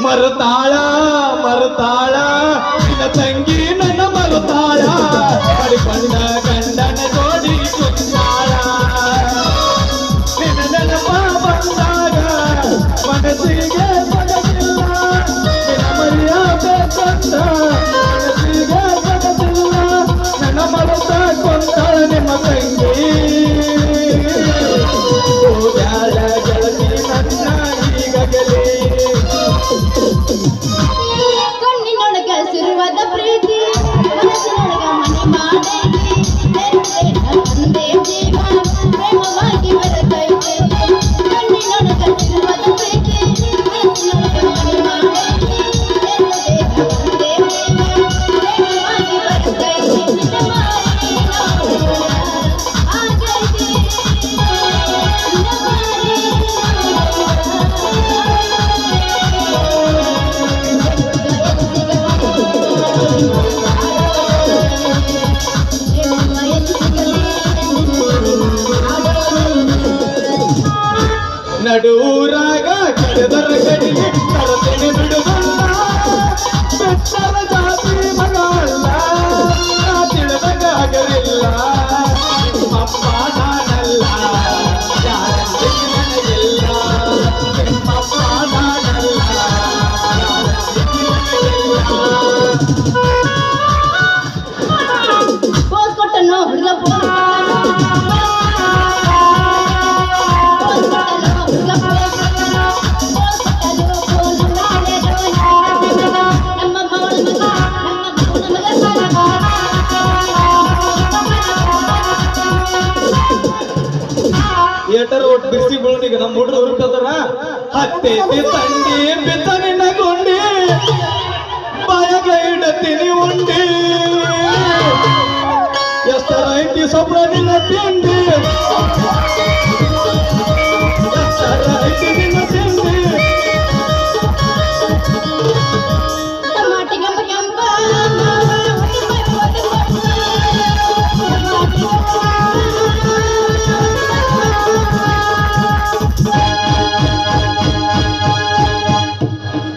ಮರುತಾಳ ಮರುತಾಳ ನಿನ್ನ ತಂಗಿ ನನ್ನ ಮರುತಾಳ ಪಡಿಕೊಂಡ ಗಂಡನ ಜೋಡಿ ಕುಂತಾಳ ನಿನ್ನ ನೆನಪ ಬಂದಾಗ ಮನಸ್ಸಿಗೆ ಬಗದಿಲ್ಲ ನಿನ್ನ ಮರೆಯಬೇಕಂತ ಮನಸ್ಸಿಗೆ ಬಗದಿಲ್ಲ ನನ್ನ ಮರುತ ಕೊಂತಾಳ ನಿಮ್ಮ ತಂಗಿ ಹೋಗ್ಯಾಳ ಗೆಳತಿ ನನ್ನ ಈಗಲೇ ಕಣ್ಣಿನೊಳಗ ಸಿರುವಾದ ಪ್ರೀತಿ ಮನಸ್ಸಿನೊಳಗ ಮನೆ ಮಾಡೈತಿ ಒಂದೇ ಜೀವ ಪ್ರೇಮವಾಗಿ ಬರತೈತೆ ಕಣ್ಣಿನೊಳಗ ಸಿರುವಾದ ಪ್ರೀತಿ ಮನಸ್ಸಿನೊಳಗ ಮನೆ ಮಾಡೈತಿ ಒಂದೇ ಜೀವ ಪ್ರೇಮವಾಗಿ ಬರತೈತಿ ನಡೂರಾಗ ಕರೆದರ ಕಡಿಗೆ ಕರತನೆ ಬಿಡುವುದಿಲ್ಲ ಬೆಟ್ಟರ ಜಾತಿ ಮಗ ಅಲ್ಲ ನಾ ತಿಳಿದಾಗ ಆಗಲಿಲ್ಲ ನಿಮ್ಮಪ್ಪ ನಾನಲ್ಲ ಯಾರಂತೆ ನನಗಿಲ್ಲ ನಿಮ್ಮಪ್ಪ ನಾನಲ್ಲ ಯಾರಂತೆ ನನಗಿಲ್ಲ ಪೋಸ್ ಕೊಟ್ಟನು ಹುಡುಗ ಪೋಸ್ ಏಟರ್ ಒಟ್ಟು ಬಿಸಿ ಬೀಳೋನಿಗೆ ನಮ್ಮ ಹುಡುಗರು ಹುಡುಕದ್ರ ಹತ್ತೈತಿ ತಂಡಿ ಬಿತ್ತ ನಿನ್ನ ಗುಂಡಿ ಬಾಯಾಗ ಇಡತೀನಿ ಉಂಡಿ ಎಷ್ಟರ ಐತಿ ಸೊಬ್ರ ನಿನ್ನ ತಿಂಡಿ ಎಷ್ಟರ ಐತಿ ನಿನ್ನ ತಿಂಡಿ ಟಮಾಟಿ ಕೆಂಪ ಕೆಂಪ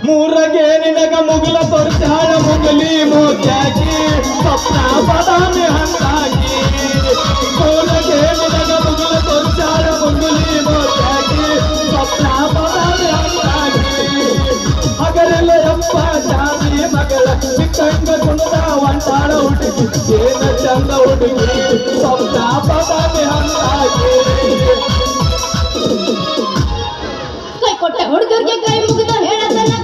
ಮೂರಗೆ ನಿನಗ ಮುಗುಲ ತೋರ್ಸಾಳ ಮುಗಲಿ ಮೋತ್ಯಾಗಿ ಸ್ವಪ್ನ ಬದಾಮಿ ಹಂಗಾಗಿ ಮೂರಗೆ ನಿನಗ ಮುಗುಲ ತೋರ್ಸಾಳ ಮುಗಲಿ ಮೋತ್ಯಾಗಿ ಸ್ವಪ್ನ ಬದಾಮಿ ಹಂಗಾಗಿ ಹಗಲೆಲ್ಲ ಎಪ್ಪ ಜಾತಿ ಮಗಳ ಚಿಕ್ಕಂಗ ಕುಂದ ಒಂಟಾಳ ಹುಡುಗಿ ಏನ ಚಂದ ಹುಡುಗಿ ಸ್ವಪ್ನ ಬದಾಮಿ ಹಂಗಾಗಿ ಕೈ ಕೊಟ್ಟ ಹುಡುಗರಿಗೆ ಕೈ ಮುಗಿದ ಹೇಳದನ್ನ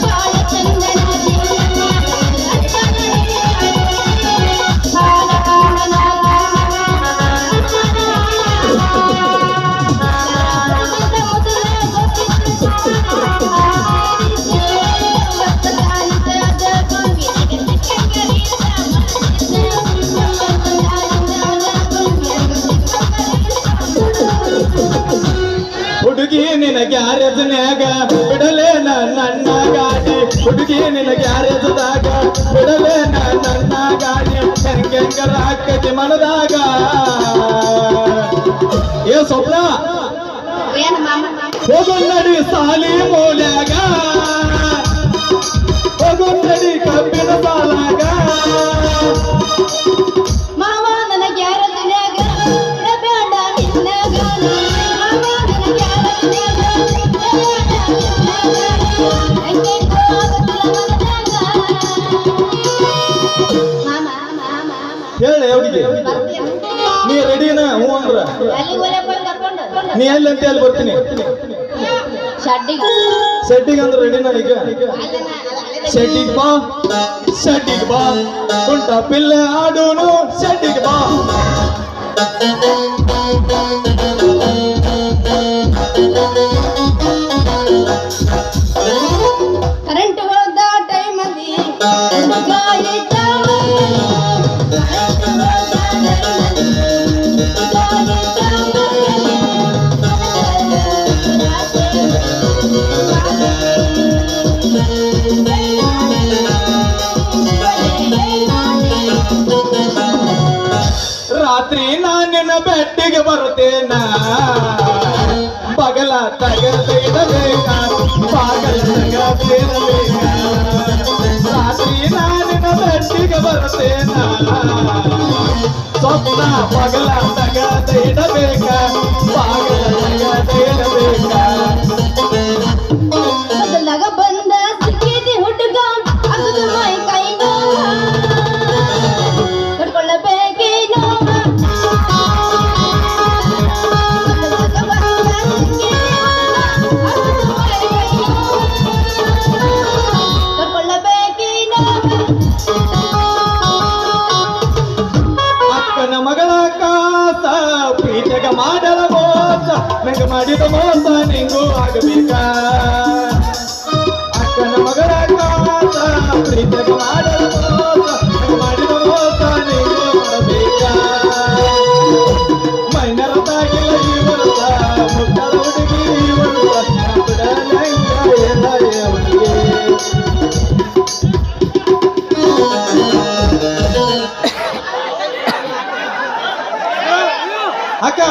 ಬಾಳ ಚಂದನ ಹುಡುಗಿ ನಿನ ಗ್ಯಾರೇಜ್ನ್ಯಾಗ ಬಿಡಲೇ ನನ್ನ ಗಾಡಿ ಹುಡುಗಿ ನಿನ ಗ್ಯಾರೇಜ್ದಾಗ ಬಿಡಲೇ ನನ್ನ ಗಾಡಿ ಹೆಂಗೆಂಗರ ಹಾಕತಿ ಮನದಾಗ ಏ ಸ್ವಪ್ನ ಹೋಗೋನ್ನಡಿ ಸಾಲಿ ಮೂಲ್ಯಾಗ ಹೋಗೋನ್ನಡಿ ಕಬ್ಬಿನ ಸಾಲಾಗ ಮಾವ ನನಗೆ ಯಾರ ದಿನಾಗ ಬೇಡ ನಿನ್ನಾಗ ಮಾವ ನನಗೆ ಯಾರ ಹೇಳಿ ಹುಡುಗಿ ನೀ ರೆಡಿನ ಹ್ಞೂ ಅಂದ್ರ ನೀ ಎಲ್ಲಿ ಅಂತ ಹೇಳಿ ಬರ್ತೀನಿ ಶೆಡ್ಡಿಗೆ ಅಂದ್ರೆ ರೆಡಿನ ಈಗ ಶೆಡ್ಡಿಗೆ ಬಾ ಕುಂಟ ಪಿಲ್ಲೆ ಆಡೋನು ಶೆಡ್ಡಿಗೆ ಬಾ ಕರೆಂಟ್ ಹೋದ ಟೈಮಲ್ಲಿ ರಾತ್ರಿ ನಾನಿನ ಬೆಟ್ಟಿಗೆ ಬರುತ್ತೇನ ಬಗಲ ತಗದೇನಬೇಕ ಬಾಗಲ ತಗದೇನಬೇಕ ರಾತ್ರಿ ನಾನಿನ ದಂಡಿಗೆ ಬರ್ತೇನ ಸ್ವಪ್ನ ಬಗಲ ತಗದೇನಬೇಕ ಬಾಗಲ ತಗದೇನಬೇಕ ಮೊದಲಾಗ ಬಂದ ಸಿಕ್ಕಿದಿ ಹುಡುಗ ಅಗದು ಮೈ ಕೈ ನೋವ ಕಟ್ಕೊಳ್ಳಬೇಕೇನೋ ಮೊದಲಾಗ ಬಂದ ಸಿಕ್ಕಿದಿ ಹುಡುಗ ಅಗದು ಮೈ ಕೈ ನೋವ ಕಟ್ಕೊಳ್ಳಬೇಕೇನೋ ಅಕ್ಕನ ಮಗಳ ಕಾಸ ಪ್ರೀತಿಗ ಮಾಡಲ ಮೋಸ ನಂಗೆ ಮಾಡಿದ ಮೋಸ ನಿಂಗೂ ಆಗಬೇಕ ಅಕ್ಕನ ಮಗಳ ಕಾಸ ಪ್ರೀತಿಗ ಮಾಡಲ ಮೋಸ ನಂಗೆ ಮಾಡಿದ ಮೋಸ ನಿಂಗೂ ಮಾಡಬೇಕ ಮೈನರದಾಗಿಲ್ಲ ಈ ವರ್ಷ ಮುಟ್ಟದ ಹುಡುಗಿ ಈ ವರ್ಷ ಬಿಡಲಂಗ ಎಲ್ಲ ಹುಡುಗಿ ಅಕ್ಕ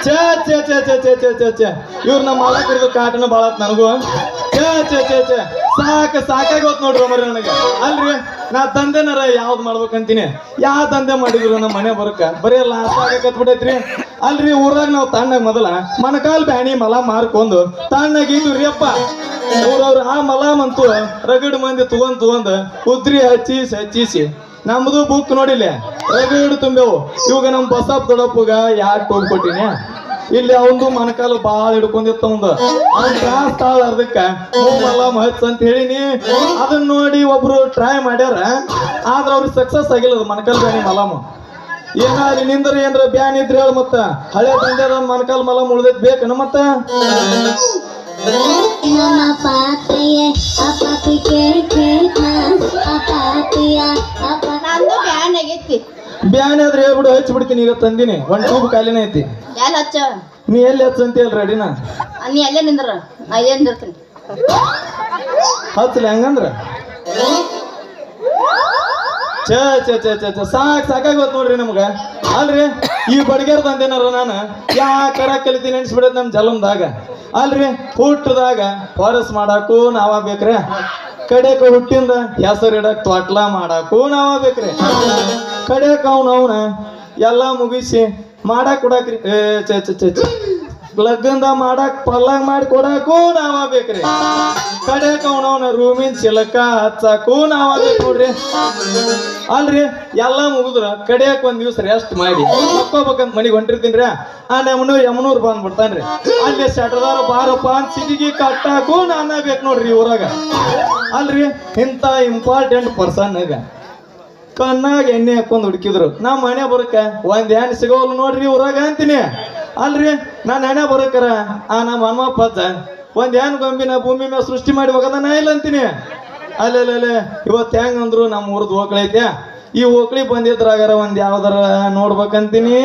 ಛೇ ಛೇ ಛೇ ಛೇ ಛೇ ಛೇ ಛೇ ಛೇ ಇವ್ರು ನಮ್ಮ ಮಾಲಕರದು ಕಾಟನ ಬಾಳತ್ ನನಗೂ ಛೇ ಛೇ ಛೇ ಛೇ ಸಾಕಾಗಿ ಹೋತ್ ನೋಡ್ರಿ ಮರಿ ನನಗೆ ಅಲ್ರಿ ನಾ ದಂಧೆನಾರ ಯಾವ್ದು ಮಾಡ್ಬೇಕಂತೀನಿ ಯಾವ ದಂಧೆ ಮಾಡಿದ್ರು ನಮ್ಮ ಮನೆ ಬರಕ ಬರೀ ಲಾಸ್ ಆಗಕತ್ಬಿಟ್ಟೈತ್ರಿ ಅಲ್ರಿ ಊರಾಗ ನಾವು ತಣ್ಣಾಗ ಮೊದಲ ಮಣಕಾಲ್ ಬ್ಯಾಣಿ ಮಲ ಮಾರ್ಕೊಂಡು ತಣ್ಣಾಗಿದ್ವಿ ಅಪ್ಪ ಊರವ್ರು ಆ ಮಲಾಮಂತೂ ರಗಡ್ ಮಂದಿ ತಗೊಂಡ್ ಉದ್ರಿ ಹಚ್ಚಿಸಿ ನಮ್ದು ಬುಕ್ ನೋಡಿಲ್ಲ ರಗಡ್ ತುಂಬೇವು ಇವಾಗ ನಮ್ ಬಸಪ್ಪ ದೊಡ್ಡಪ್ಪಗ ಯಾಕೆ ಟೋಲ್ ಕೊಟ್ಟಿನಿ ಇಲ್ಲಿ ಅವಂದು ಮನಕಾಲ ಬಾಳ ಹಿಡ್ಕೊಂಡಿತ್ತ ಅವ್ನ್ ತ್ರಾಸ್ ತಾಳ ಅರ್ಧಕ್ಕ ಮಲಾಮ್ ಹಚ್ಚ ಅಂತ ಹೇಳಿನಿ ಅದನ್ನ ನೋಡಿ ಒಬ್ರು ಟ್ರೈ ಮಾಡ್ಯಾರ ಆದ್ರ ಅವ್ರಿಗೆ ಸಕ್ಸಸ್ ಆಗಿಲ್ಲ ಅದು ಮನಕಾಲ್ ಬ್ಯಾನಿ ಮಲಾಮ್ ಏನಾದ್ರಿ ನಿಂದ್ರ ಏನ್ರ ಬ್ಯಾನ್ ಇದ್ರೆ ಹೇಳ ಮತ್ತ ಹಳೆ ಬಂದ್ಯಾರ ಮನಕಾಲ್ ಮಲಾಮ್ ಉಳ್ದೈತ್ ಬೇಕನ ಮತ್ತ ನಂದು ಬ್ಯಾನ್ ಆಗೈತಿ ಬ್ಯಾನ್ ಆದ್ರೆ ಹೇಳ್ಬಿಡು ಹಚ್ಚಿ ಬಿಡ್ತೀನಿ ಈಗ ತಂದಿನಿ ಒಂದ್ ಟ್ಯೂಬ್ ಖಾಲಿನ ಐತಿ ಎಲ್ಲಿ ಹಚ್ಚ ನೀ ಎಲ್ಲಿ ಹಚ್ಚಂತ ಹೇಳಿ ರೆಡಿನ ನೀ ಅಲ್ಲೇ ನಿಂದ್ರ ನಾ ಇಲ್ಲೇ ನಿಂದಿರ್ತೀನಿ ಹಚ್ಚಲಿ ಹಂಗಂದ್ರ ಛೇ ಛೇ ಛೇ ಛೇ ಛೇ ಸಾಕಾಗಿ ಗೊತ್ತು ನೋಡ್ರಿ ನಮ್ಗ ಅಲ್ರಿ ಈ ಬಡ್ಗ್ಯಾರ ತಂದೇನಾರ ನಾನು ಯಾಕಾರ ಕಲಿತೀನಿ ಅನ್ಸ್ಬಿಡತ್ ನಮ್ ಜಲಮ್ದಾಗ ಅಲ್ರಿ ಹುಟ್ಟದಾಗ ಫಾರೆಸ್ಟ್ ಮಾಡಾಕು ನಾವ ಬೇಕ್ರಿ ಕಡೆಕ ಹುಟ್ಟಿಂದ ಹೆಸರು ಇಡಕ್ ತ್ವಾಟ್ಲ ಮಾಡಾಕು ನಾವ ಬೇಕ್ರಿ ಕಡೆಕ ಅವನ ಎಲ್ಲಾ ಮುಗಿಸಿ ಮಾಡಾಕ್ ಕೊಡಾಕ್ರಿ ಛೇ ಛೇ ಛೇ ಛೇ ಲಗ್ನದ ಮಾಡಾಕ್ ಪಲ್ಲಾಗ್ ಮಾಡಿ ಕೊಡಾಕು ನಾವ ಬೇಕ್ರಿ ಕಡೆಕ ಅವನವನ ರೂಮಿನ ಚಿಲಕ ಹಚ್ಚಾಕು ನಾವ ಬೇಕು ನೋಡ್ರಿ ಅಲ್ರಿ ಎಲ್ಲಾ ಮುಗಿದ್ರ ಕಡೆಯಕ್ ಒಂದ್ ದಿವ್ಸ ರೆಸ್ಟ್ ಮಾಡಿ ಮಕ್ಕೋಬೇಕಂತ ಮನಿಗ್ ಹೊಂಟಿರ್ತೀನ್ರಿ ಆ ಯಮನೂರ್ ಬಂದ್ಬಿಡ್ತಾನ್ರಿ ಅಲ್ಲಿ ಶಟದಾರ ಬಾರಪ್ಪ ಅಂತ ಸಿಟಿಗೆ ಕಟ್ಟಾಕು ನಾನ ಬೇಕು ನೋಡ್ರಿ ಊರಾಗ ಅಲ್ರಿ ಇಂತ ಇಂಪಾರ್ಟೆಂಟ್ ಪರ್ಸನ್ ಕಣ್ಣಾಗ ಎಣ್ಣೆ ಹಾಕೊಂಡ್ ಹುಡುಕಿದ್ರು ನಾ ಮನೆ ಬರಕ ಒಂದ್ ಹೆಣ್ಣು ಸಿಗೋಲ್ ನೋಡ್ರಿ ಊರಾಗ ಅಂತೀನಿ ಅಲ್ರಿ ನಾನ್ ಹೆಣ್ಣೆ ಬರಕರ ಆ ನಮ್ಮ ಹನುಮಪ್ಪ ಒಂದ್ ಹೆಣ್ಣು ಗೊಂಬಿನ ಭೂಮಿ ಮೇಲೆ ಸೃಷ್ಟಿ ಮಾಡಿ ಹೋಗದ ನಾ ಇಲ್ಲ ಅಂತೀನಿ ಅಲ್ಲೇ ಇವತ್ತು ಹೆಂಗ್ ಅಂದ್ರು ನಮ್ಮ ಊರದ್ ಹೋಗ್ಲೈತೆ ಈ ಹೋಗ್ಲಿ ಬಂದಿದ್ರಾಗಾರ ಒಂದ್ ಯಾವ್ದಾರ ನೋಡ್ಬೇಕಂತೀನಿ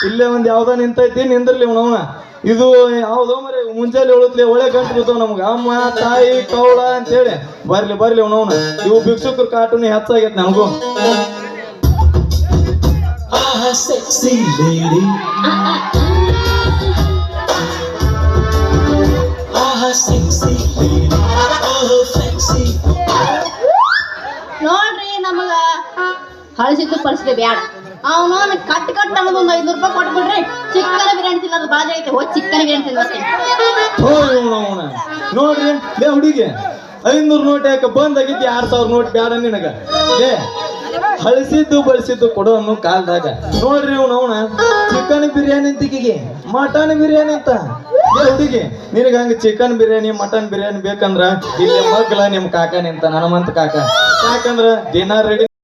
ಇಲ್ಲೇ ಒಂದ್ ಯಾವ್ದ ನಿಂತೈತಿ ನಿಂದ್ರಲಿ ಅವನವನ ಇದು ಯಾವ್ದೋ ಮರಿ ಮುಂಜಾನೆ ಹೇಳುತ್ತಲೆ ಒಳ್ಳೆ ಗಂಟು ಬಿಡ್ತಾವ ನಮ್ಗ ಅಮ್ಮ ತಾಯಿ ಕೌಳ ಅಂತ ಹೇಳಿ ಬರ್ಲಿ ಅವನವನ ಇವು ಭಿಕ್ಷುಕರ ಕಾಟುನಿ ಹೆಚ್ಚಾಗೈತೆ ನನಗೂ sexy lady. Sexy lady. Oh, sexy. ನೋಡ್ರಿ ನಮಗ ಹಳಸಿದ್ದು ಪರಿಸ್ಥಿತಿ ಬ್ಯಾಡ ಅವನು ಕಟ್ ಅನ್ನೋದು ಒಂದು 500 ರೂಪಾಯಿ ಕೊಟ್ಬಿಡ್ರಿ ಚಿಕ್ಕನ ಬಿರಿಯಾನಿ ತಿನ್ನೋದು ಬಾಜಿ ಐತೆ ಹೋಗಿ ಚಿಕ್ಕನ ಬಿರಿಯಾನಿ ತಿನ್ಬರ್ತೀನಿ ನೋಡ್ರಿ ಲೇ ಹುಡುಗಿ 500 ನೋಟ್ ಯಾಕೆ ಬಂದಾಗಿದ್ದು 2000 ನೋಟ್ ಬ್ಯಾಡ ನಿನಗ ಲೇ ಹಳಸಿದ್ದು ಬಳಸಿದ್ದು ಕೊಡೋ ಅನ್ನೋ ಕಾಲದಾಗ ನೋಡ್ರಿ ಅವನ ಚಿಕನ್ ಬಿರಿಯಾನಿ ಅಂತಿಗೆ ಮಟನ್ ಬಿರಿಯಾನಿ ಅಂತ ಏ ಹುಡುಗಿ ನಿನಗ ಹಂಗ ಚಿಕನ್ ಬಿರಿಯಾನಿ ಮಟನ್ ಬಿರಿಯಾನಿ ಬೇಕಂದ್ರ ಇಲ್ಲಿ ಮಗ್ಲ ನಿಮ್ ಕಾಕ ನಿಂತ ನನಮಂತ ಕಾಕ ಯಾಕಂದ್ರ ದಿನ ರೆಡಿ